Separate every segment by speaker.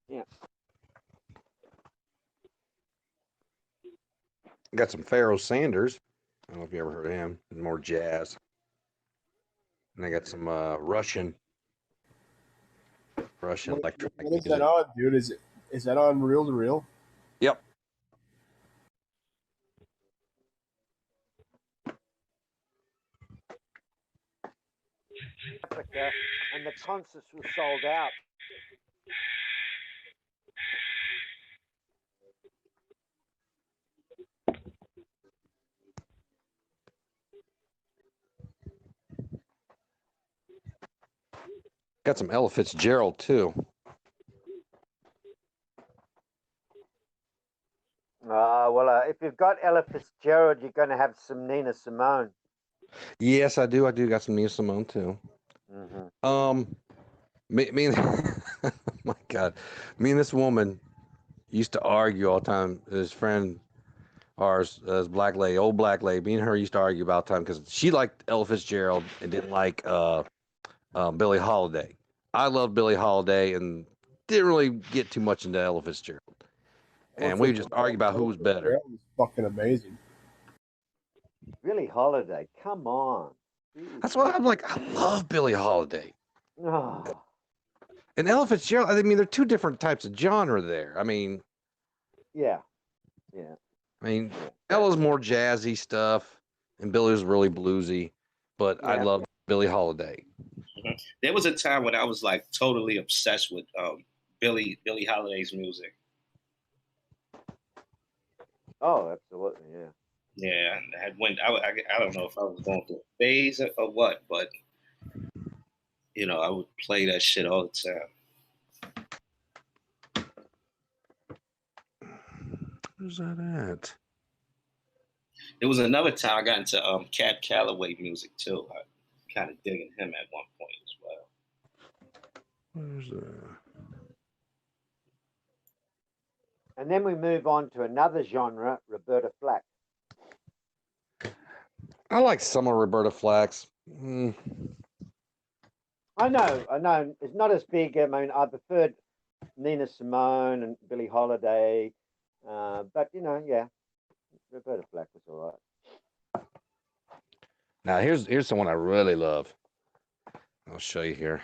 Speaker 1: Yeah.
Speaker 2: Got some Pharaoh Sanders. I don't know if you ever heard of him. More jazz. And I got some Russian electronic
Speaker 3: What is that
Speaker 2: music.
Speaker 3: on, dude? Is that on reel to reel?
Speaker 2: Yep.
Speaker 1: Africa, and the concerts were sold out.
Speaker 2: Got some Ella Fitzgerald too.
Speaker 1: If you've got Ella Fitzgerald, you're going to have some Nina Simone.
Speaker 2: Yes, I do. I do got some Nina Simone too.
Speaker 1: Mm-hmm.
Speaker 2: Me and my God, me and this woman used to argue all the time. His friend, ours, black lady, old black lady. Me and her used to argue about time because she liked Ella Fitzgerald and didn't like Billie Holiday. I loved Billie Holiday and didn't really get too much into Ella Fitzgerald. And we would just argue about who was better.
Speaker 3: It was fucking amazing.
Speaker 1: Billie Holiday, come on. Jeez.
Speaker 2: That's why I'm like, I love Billie Holiday.
Speaker 1: Oh.
Speaker 2: And Ella Fitzgerald, I mean, they're two different types of genre there. I mean,
Speaker 1: Yeah.
Speaker 2: Ella's more jazzy stuff, and Billy was really bluesy. But I love Billie Holiday.
Speaker 4: Mm-hmm. There was a time when I was like totally obsessed with Billie Holiday's music.
Speaker 1: Oh, absolutely, yeah.
Speaker 4: Yeah, I don't know if I was going through a phase or what, but I would play that shit all the time.
Speaker 2: Where's that at?
Speaker 4: There was another time I got into Cab Calloway music too. I kind of digging him at one point as well.
Speaker 2: Where's that?
Speaker 1: And then we move on to another genre, Roberta Flack.
Speaker 2: I like some of Roberta Flack's.
Speaker 1: I know. It's not as big. I mean, I preferred Nina Simone and Billie Holiday, but Roberta Flack was all right.
Speaker 2: Now here's someone I really love. I'll show you here.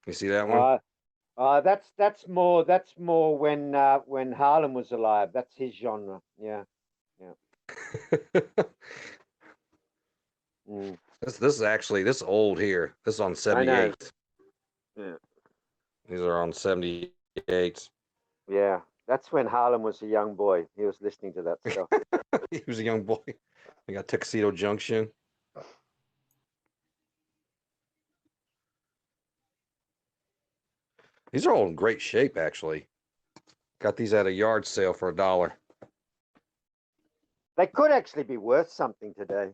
Speaker 2: You see that one?
Speaker 1: That's more when Harlem was alive. That's his genre. Yeah.
Speaker 2: This is actually this old here. This is on 78.
Speaker 1: Yeah.
Speaker 2: These are on 78.
Speaker 1: Yeah. That's when Harlem was a young boy. He was listening to that stuff.
Speaker 2: He was a young boy. I got Tuxedo Junction. These are all in great shape, actually. Got these at a yard sale for $1.
Speaker 1: They could actually be worth something today.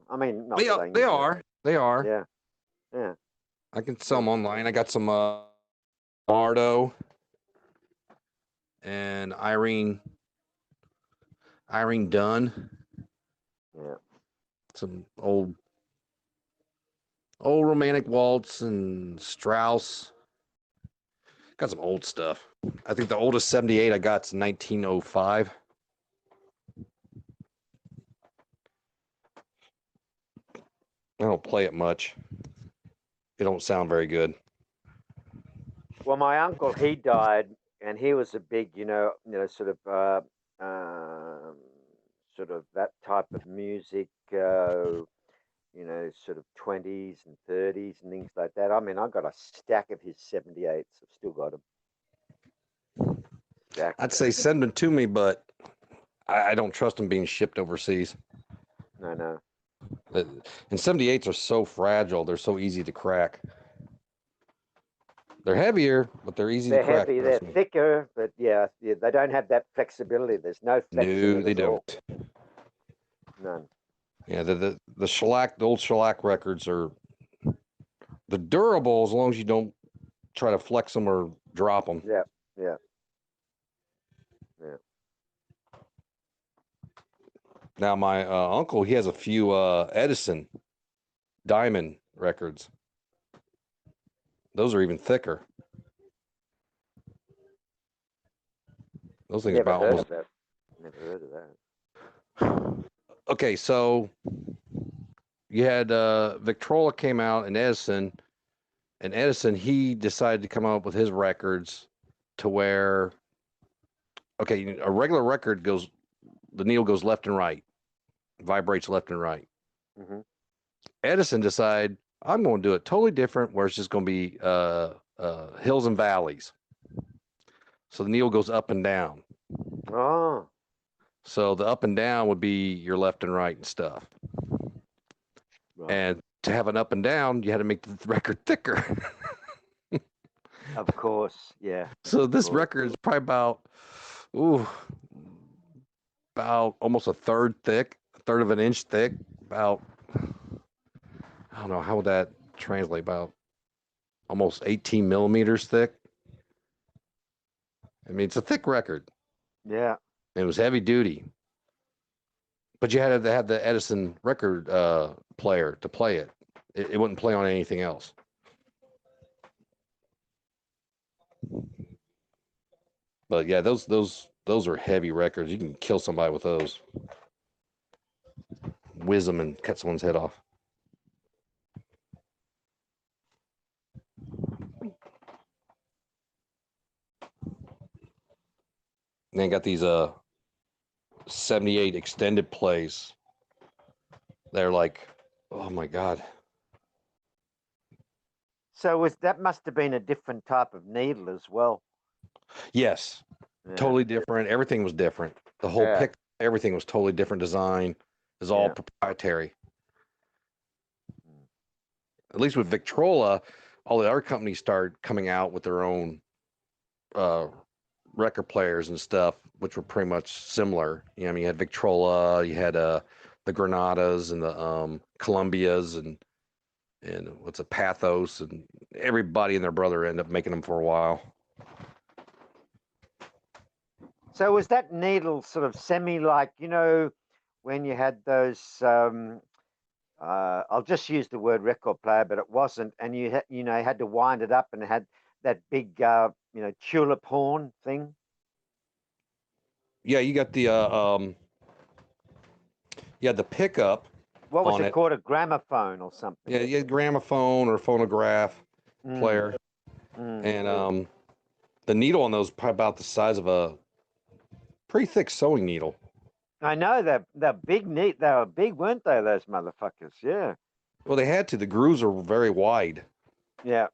Speaker 1: I mean, not saying
Speaker 2: they are. They are.
Speaker 1: Yeah.
Speaker 2: I can sell them online. I got some Mardo and Irene Dunn.
Speaker 1: Yeah.
Speaker 2: Some old romantic waltz and Strauss. Got some old stuff. I think the oldest 78 I got is 1905. I don't play it much. It don't sound very good.
Speaker 1: Well, my uncle, he died, and he was a big, sort of that type of music, sort of 20s and 30s and things like that. I mean, I got a stack of his 78s. I've still got them.
Speaker 2: I'd say send them to me, but I don't trust them being shipped overseas.
Speaker 1: No.
Speaker 2: And 78s are so fragile. They're so easy to crack. They're heavier, but they're easy to crack.
Speaker 1: They're heavy, they're thicker, but yeah, they don't have that flexibility. There's no flexibility.
Speaker 2: No, they don't.
Speaker 1: None.
Speaker 2: Yeah, the old shellac records are they're durable as long as you don't try to flex them or drop them.
Speaker 1: Yeah.
Speaker 2: Now my uncle, he has a few Edison diamond records. Those are even thicker. Those things
Speaker 1: Never
Speaker 2: about
Speaker 1: heard
Speaker 2: almost.
Speaker 1: of that. Never heard of that.
Speaker 2: Okay, so you had Victrola came out and Edison, he decided to come up with his records to where, okay, a regular record goes, the needle goes left and right, vibrates left and right.
Speaker 1: Mm-hmm.
Speaker 2: Edison decided, I'm going to do it totally different, where it's just going to be hills and valleys. So the needle goes up and down.
Speaker 1: Oh,
Speaker 2: So the up and down would be your left and right and stuff.
Speaker 1: right.
Speaker 2: And to have an up and down, you had to make the record thicker.
Speaker 1: Of course, yeah.
Speaker 2: So this record is probably about almost a third of an inch thick. About, I don't know, how would that translate? About almost 18 millimeters thick. I mean, it's a thick record.
Speaker 1: Yeah.
Speaker 2: It was heavy duty. But you had to have the Edison record player to play it. It wouldn't play on anything else. But yeah, those are heavy records. You can kill somebody with those. Whiz them and cut someone's head off. And then got these 78 extended plays. They're like, oh my God.
Speaker 1: So that must have been a different type of needle as well.
Speaker 2: Yes,
Speaker 1: Yeah.
Speaker 2: totally different. Everything was different. The whole pick, everything was totally different design. It was all proprietary. At least with Victrola, all the other companies started coming out with their own record players and stuff, which were pretty much similar. You know, I mean, you had Victrola, you had the Granadas and the Columbias and what's a Pathos, and everybody and their brother ended up making them for a while.
Speaker 1: So was that needle sort of semi-like, you know, when you had those, I'll just use the word record player, but it wasn't, and you had to wind it up and it had that big, tulip horn thing?
Speaker 2: Yeah, you got the the pickup.
Speaker 1: What was it called? A gramophone or something?
Speaker 2: Yeah, you had gramophone or phonograph player. And the needle on those probably about the size of a pretty thick sewing needle.
Speaker 1: I know they're big, neat. They were big, weren't they? Those motherfuckers. Yeah.
Speaker 2: Well, they had to. The grooves are very wide.
Speaker 1: Yeah.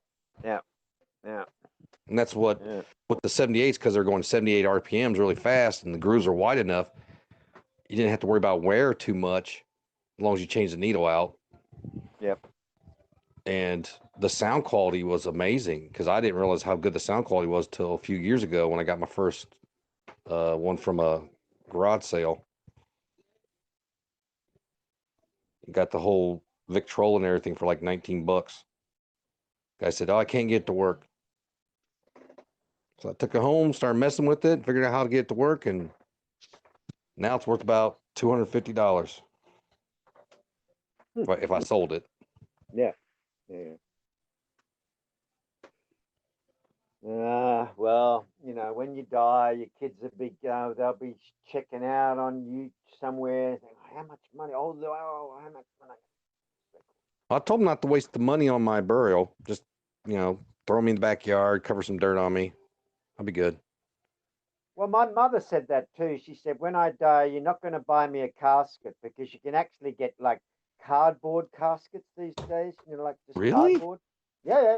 Speaker 2: And that's what with the 78s, because they're going 78 RPMs really fast, and the grooves are wide enough. You didn't have to worry about wear too much, as long as you change the needle out.
Speaker 1: Yep.
Speaker 2: And the sound quality was amazing, because I didn't realize how good the sound quality was till a few years ago when I got my first one from a garage sale. Got the whole Victrola and everything for like $19. Guy said, "Oh, I can't get it to work." So I took it home, started messing with it, figured out how to get it to work, and now it's worth about $250 if I sold it.
Speaker 1: Yeah. Well, when you die, your kids will be they'll be checking out on you somewhere. How much money? Oh, how much money?
Speaker 2: I told them not to waste the money on my burial. Just, throw me in the backyard, cover some dirt on me. I'll be good.
Speaker 1: Well, my mother said that too. She said, when I die, you're not going to buy me a casket, because you can actually get like cardboard caskets these days. Like just
Speaker 2: really?
Speaker 1: Cardboard. Yeah.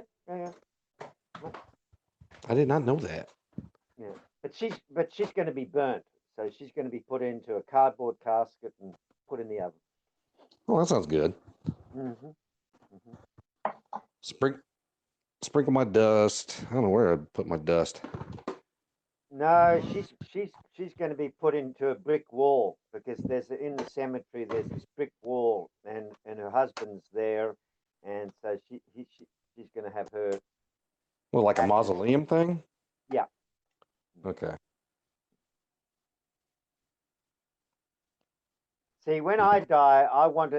Speaker 2: I did not know that.
Speaker 1: Yeah, but she's going to be burnt, so she's going to be put into a cardboard casket and put in the oven.
Speaker 2: Oh, that sounds good. Sprinkle my dust. I don't know where I'd put my dust.
Speaker 1: No, she's going to be put into a brick wall, because in the cemetery there's this brick wall, and her husband's there, and so she's going to have her.
Speaker 2: Well, like a mausoleum thing?
Speaker 1: Yeah.
Speaker 2: Okay.
Speaker 1: See, when I die, I want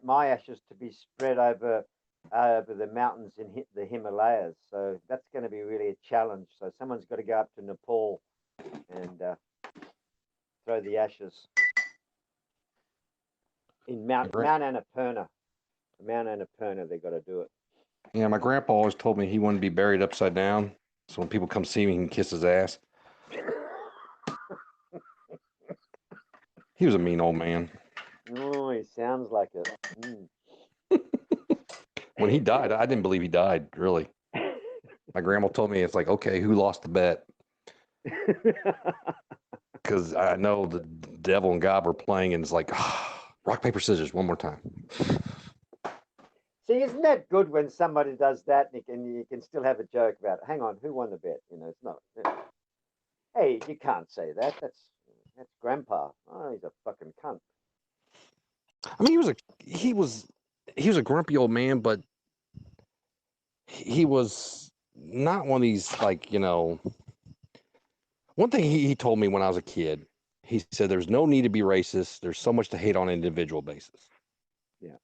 Speaker 1: my ashes to be spread over the mountains in the Himalayas. So that's going to be really a challenge. So someone's got to go up to Nepal and throw the ashes in Mount Annapurna. Mount Annapurna, they got to do it.
Speaker 2: Yeah, my grandpa always told me he wanted to be buried upside down, so when people come see me, he can kiss his ass. He was a mean old man.
Speaker 1: Oh, he sounds like it.
Speaker 2: When he died, I didn't believe he died, really. My grandma told me, it's like, okay, who lost the bet? Because I know the devil and God were playing, and it's like, rock, paper, scissors, one more time.
Speaker 1: See, isn't that good when somebody does that and you can still have a joke about it? Hang on, who won the bet? You know, it's not. Hey, you can't say that. That's Grandpa. Oh, he's a fucking cunt.
Speaker 2: I mean, he was a grumpy old man, but he was not one of these, like, you know. One thing he told me when I was a kid, he said, "There's no need to be racist. There's so much to hate on an individual basis."
Speaker 1: Yeah.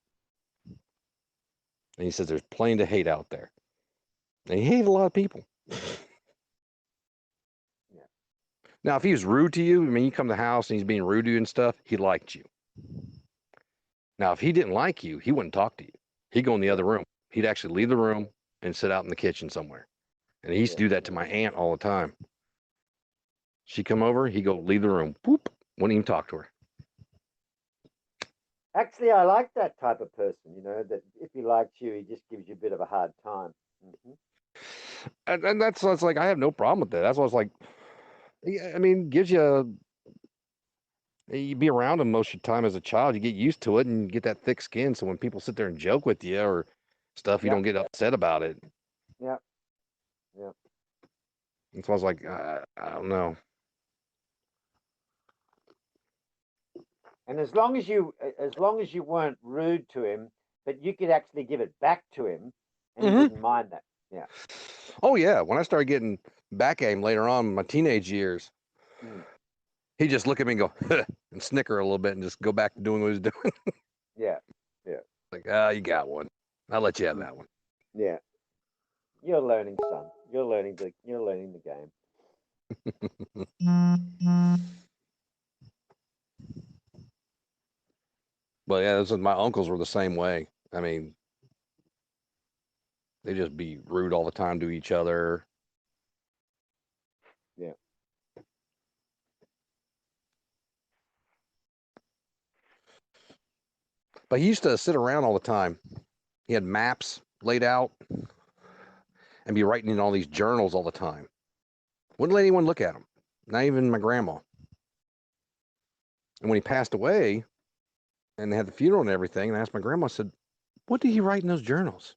Speaker 2: And he says there's plenty to hate out there. And he hated a lot of people. Yeah. Now, if he was rude to you, I mean, you come to the house and he's being rude to you and stuff, he liked you. Now, if he didn't like you, he wouldn't talk to you. He'd go in the other room. He'd actually leave the room and sit out in the kitchen somewhere. And he used to do that to my aunt all the time. She'd come over, he'd go leave the room. Boop. Wouldn't even talk to her.
Speaker 1: Actually, I like that type of person, you know, that if he likes you, he just gives you a bit of a hard time.
Speaker 2: And that's like, I have no problem with that. That's why I was like, I mean, gives you be around him most of the time as a child, you get used to it and get that thick skin. So when people sit there and joke with you or stuff, you don't get upset about it.
Speaker 1: Yeah. Yeah.
Speaker 2: And so I was like, I don't know.
Speaker 1: And as long as you weren't rude to him, but you could actually give it back to him, and he wouldn't mind that. Yeah.
Speaker 2: Oh yeah. When I started getting back at him later on in my teenage years, he'd just look at me and go and snicker a little bit and just go back to doing what he was doing.
Speaker 1: Yeah. Yeah.
Speaker 2: Like, you got one. I'll let you have that one.
Speaker 1: Yeah. You're learning, son. You're learning the game.
Speaker 2: But yeah, my uncles were the same way. I mean, they just be rude all the time to each other.
Speaker 1: Yeah.
Speaker 2: But he used to sit around all the time. He had maps laid out and be writing in all these journals all the time. Wouldn't let anyone look at them, not even my grandma. And when he passed away and they had the funeral and everything, and I asked my grandma, I said, what did he write in those journals?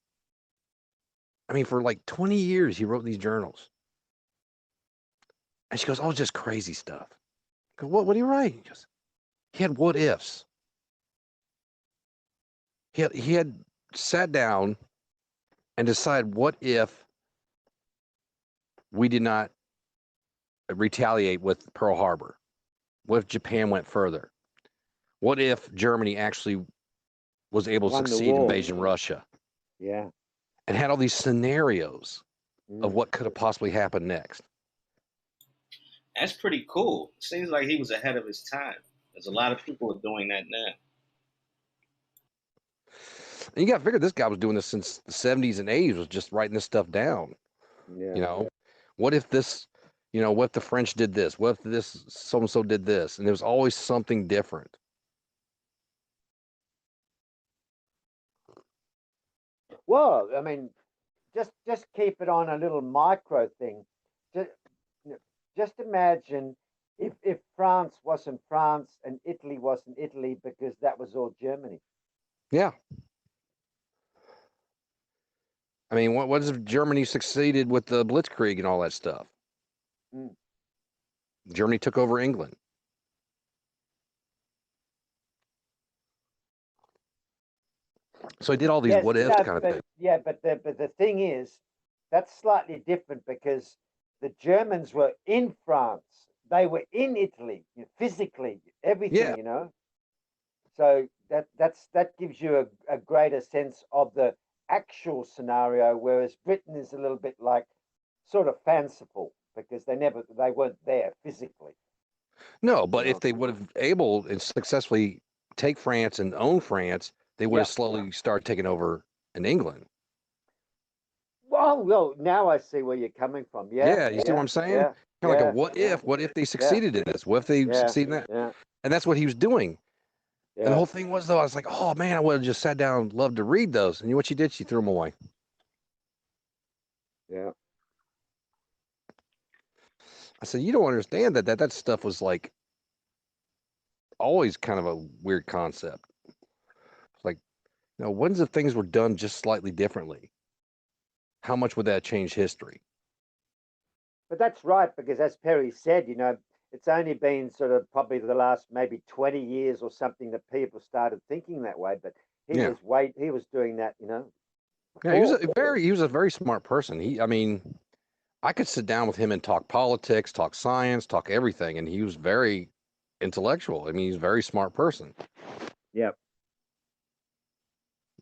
Speaker 2: I mean, for like 20 years, he wrote these journals. And she goes, oh, just crazy stuff. I go, what did he write? He goes, he had what ifs. He had sat down and decided, what if we did not retaliate with Pearl Harbor? What if Japan went further? What if Germany actually was able to succeed in invasion Russia?
Speaker 1: Yeah.
Speaker 2: And had all these scenarios of what could have possibly happened next.
Speaker 4: That's pretty cool. Seems like he was ahead of his time. There's a lot of people are doing that now.
Speaker 2: And you got to figure this guy was doing this since the 70s and 80s, was just writing this stuff down.
Speaker 1: Yeah.
Speaker 2: You know, what if this, you know, what if the French did this? What if this so-and-so did this? And there was always something different.
Speaker 1: Well, I mean, just keep it on a little micro thing. Just imagine if France wasn't France and Italy wasn't Italy, because that was all Germany.
Speaker 2: Yeah. I mean, what if Germany succeeded with the Blitzkrieg and all that stuff? Germany took over England. So he did all these what ifs kind of things.
Speaker 1: Yeah, but the thing is, that's slightly different because the Germans were in France. They were in Italy, physically, everything, you know. So that gives you a greater sense of the actual scenario, whereas Britain is a little bit like sort of fanciful because they weren't there physically.
Speaker 2: No, but
Speaker 1: You
Speaker 2: if
Speaker 1: know.
Speaker 2: they would have able and successfully take France and own France, they would have
Speaker 1: Yeah.
Speaker 2: slowly started taking over in England.
Speaker 1: Well, now I see where you're coming from.
Speaker 2: Yeah, you see what I'm saying?
Speaker 1: Yeah,
Speaker 2: Kind of like a
Speaker 1: yeah,
Speaker 2: what
Speaker 1: yeah,
Speaker 2: if? What if they
Speaker 1: yeah,
Speaker 2: succeeded in this? What if they
Speaker 1: yeah,
Speaker 2: succeed in that?
Speaker 1: yeah,
Speaker 2: And that's what he was doing. And the
Speaker 1: yeah,
Speaker 2: whole thing was, though, I was like, oh man, I would have just sat down and loved to read those. And you know what she did? She threw them away.
Speaker 1: yeah.
Speaker 2: I said, you don't understand that stuff was like always kind of a weird concept. It's like, what if things were done just slightly differently? How much would that change history?
Speaker 1: But that's right, because as Perry said, it's only been sort of probably the last maybe 20 years or something that people started thinking that way. But he
Speaker 2: Yeah.
Speaker 1: was doing that,
Speaker 2: Yeah, he was a very smart person. I mean, I could sit down with him and talk politics, talk science, talk everything, and he was very intellectual. I mean, he's a very smart person.
Speaker 1: Yeah.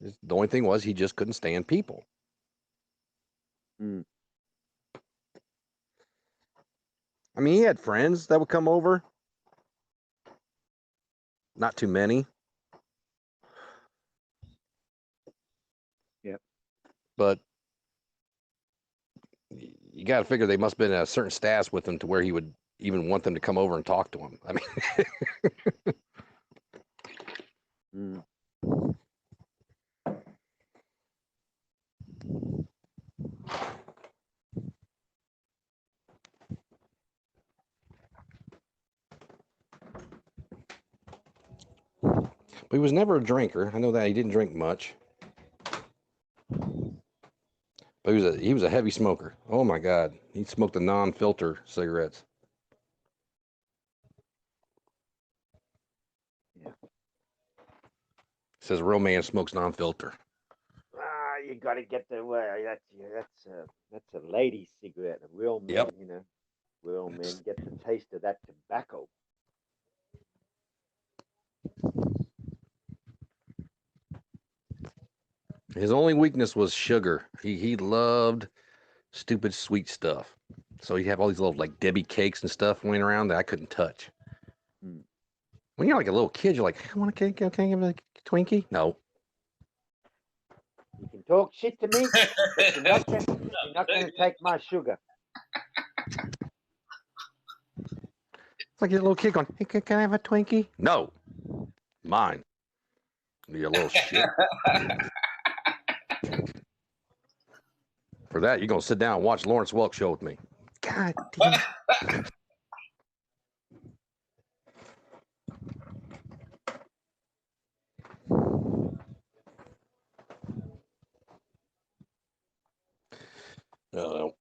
Speaker 2: The only thing was he just couldn't stand people.
Speaker 1: Mm.
Speaker 2: I mean, he had friends that would come over. Not too many.
Speaker 1: Yeah.
Speaker 2: But you got to figure they must have been a certain status with him to where he would even want them to come over and talk to him. I mean,
Speaker 1: Mm.
Speaker 2: but he was never a drinker. I know that he didn't drink much. But he was a heavy smoker. Oh my God, he smoked the non-filter cigarettes.
Speaker 1: Yeah.
Speaker 2: Says a real man smokes non-filter.
Speaker 1: You got to get the way. That's a lady cigarette. A real man,
Speaker 2: Yep.
Speaker 1: real men get the taste of that tobacco.
Speaker 2: His only weakness was sugar. He loved stupid sweet stuff. So he'd have all these little like Debbie cakes and stuff laying around that I couldn't touch.
Speaker 1: Mm.
Speaker 2: When you're like a little kid, you're like, I want a cake. Can I give a Twinkie? No.
Speaker 1: You can talk shit to me, but you're not going to take my sugar.
Speaker 2: It's like a little kid going, hey, can I have a Twinkie? No. Mine. You little shit. For that, you're going to sit down and watch Lawrence Welk show with me. God damn. No.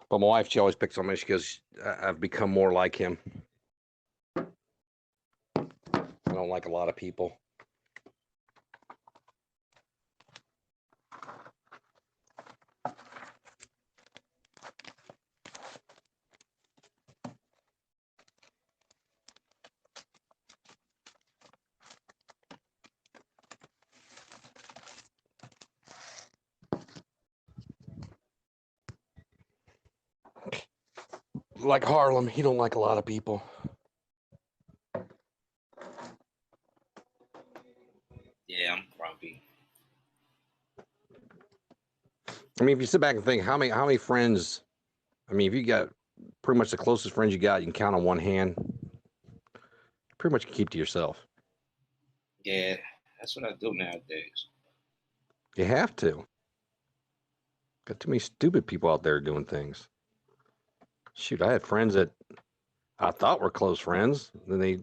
Speaker 2: But my wife, she always picks on me. She goes, I've become more like him. I don't like a lot of people. Like Harlem, he don't like a lot of people.
Speaker 4: Yeah, I'm grumpy.
Speaker 2: I mean, if you sit back and think, how many friends? I mean, if you got pretty much the closest friends you got, you can count on one hand. Pretty much keep to yourself.
Speaker 4: Yeah, that's what I do nowadays.
Speaker 2: You have to. Got too many stupid people out there doing things. Shoot, I had friends that I thought were close friends. Then they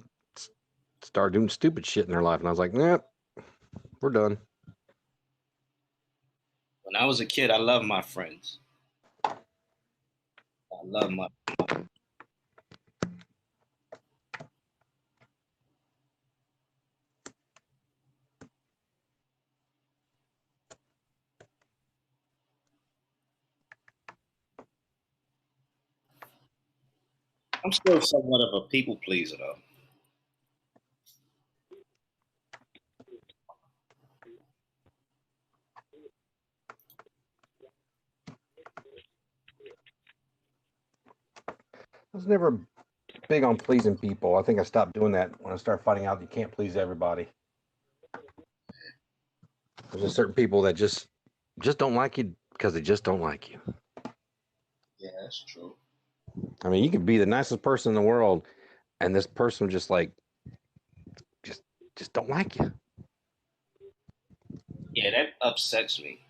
Speaker 2: started doing stupid shit in their life, and I was like, nah, we're done.
Speaker 4: When I was a kid, I loved my friends. I love my. I'm still somewhat of a people pleaser, though.
Speaker 2: I was never big on pleasing people. I think I stopped doing that when I started finding out you can't please everybody. There's just certain people that just don't like you because they just don't like you.
Speaker 4: Yeah, that's true.
Speaker 2: I mean, you can be the nicest person in the world, and this person just like just don't like you.
Speaker 4: Yeah, that upsets me.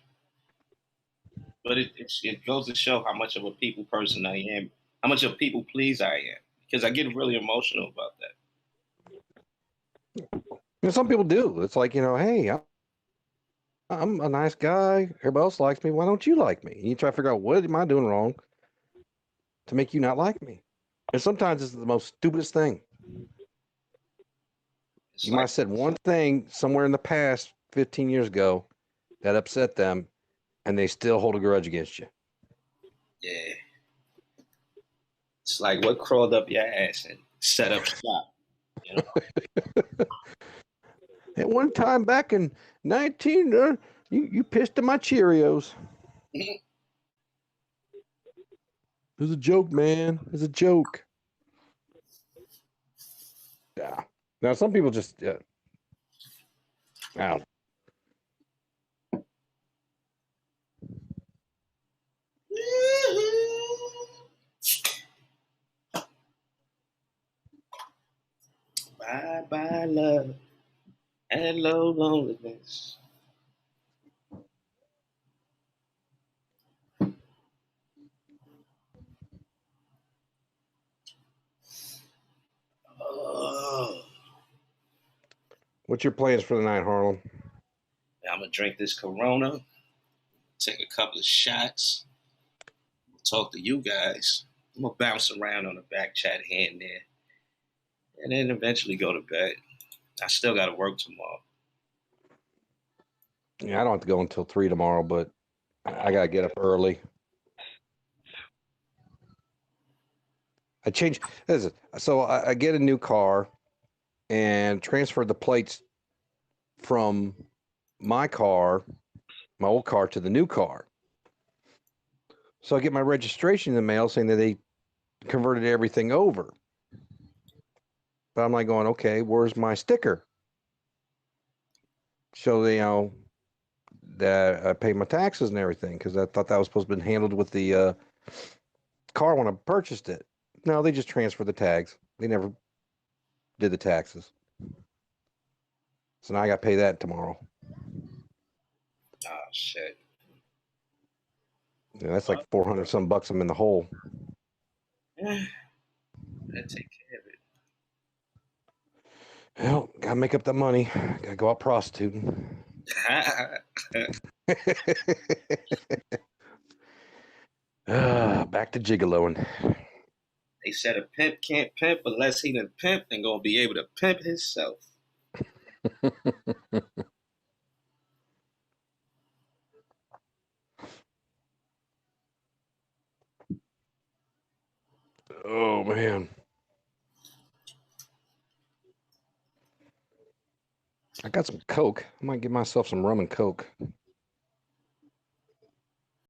Speaker 4: But it goes to show how much of a people person I am, how much of a people please I am, because I get really emotional about that.
Speaker 2: Some people do. It's like, hey, I'm a nice guy. Everybody else likes me. Why don't you like me? And you try to figure out what am I doing wrong to make you not like me. And sometimes it's the most stupidest thing.
Speaker 4: It's
Speaker 2: You might
Speaker 4: like,
Speaker 2: have said one thing somewhere in the past 15 years ago that upset them, and they still hold a grudge against you.
Speaker 4: yeah, it's like what crawled up your ass and set up shop. You know,
Speaker 2: At one time back in 19, you pissed in my Cheerios. It was a joke, man. It was a joke. Yeah. Now, some people just, I don't know.
Speaker 4: bye bye love, hello loneliness. Oh,
Speaker 2: What's your plans for the night, Harlan?
Speaker 4: I'm gonna drink this Corona, take a couple of shots, talk to you guys. I'm gonna bounce around on the back chat here and there, and then eventually go to bed. I still got to work tomorrow.
Speaker 2: Yeah, I don't have to go until 3 tomorrow, but I got to get up early. I changed. So I get a new car and transfer the plates from my old car, to the new car. So I get my registration in the mail saying that they converted everything over. But I'm like going, okay, where's my sticker? So that I pay my taxes and everything, because I thought that was supposed to be handled with the car when I purchased it. No, they just transferred the tags. They never did the taxes. So now I got to pay that tomorrow.
Speaker 4: Oh shit.
Speaker 2: Yeah, that's like 400 some bucks. I'm in the hole.
Speaker 4: I take care of it.
Speaker 2: Well, gotta make up the money. Gotta go out prostituting. Back to gigoloing.
Speaker 4: They said a pimp can't pimp unless he done pimp and gonna be able to pimp himself.
Speaker 2: Oh man, I got some Coke. I might give myself some rum and Coke.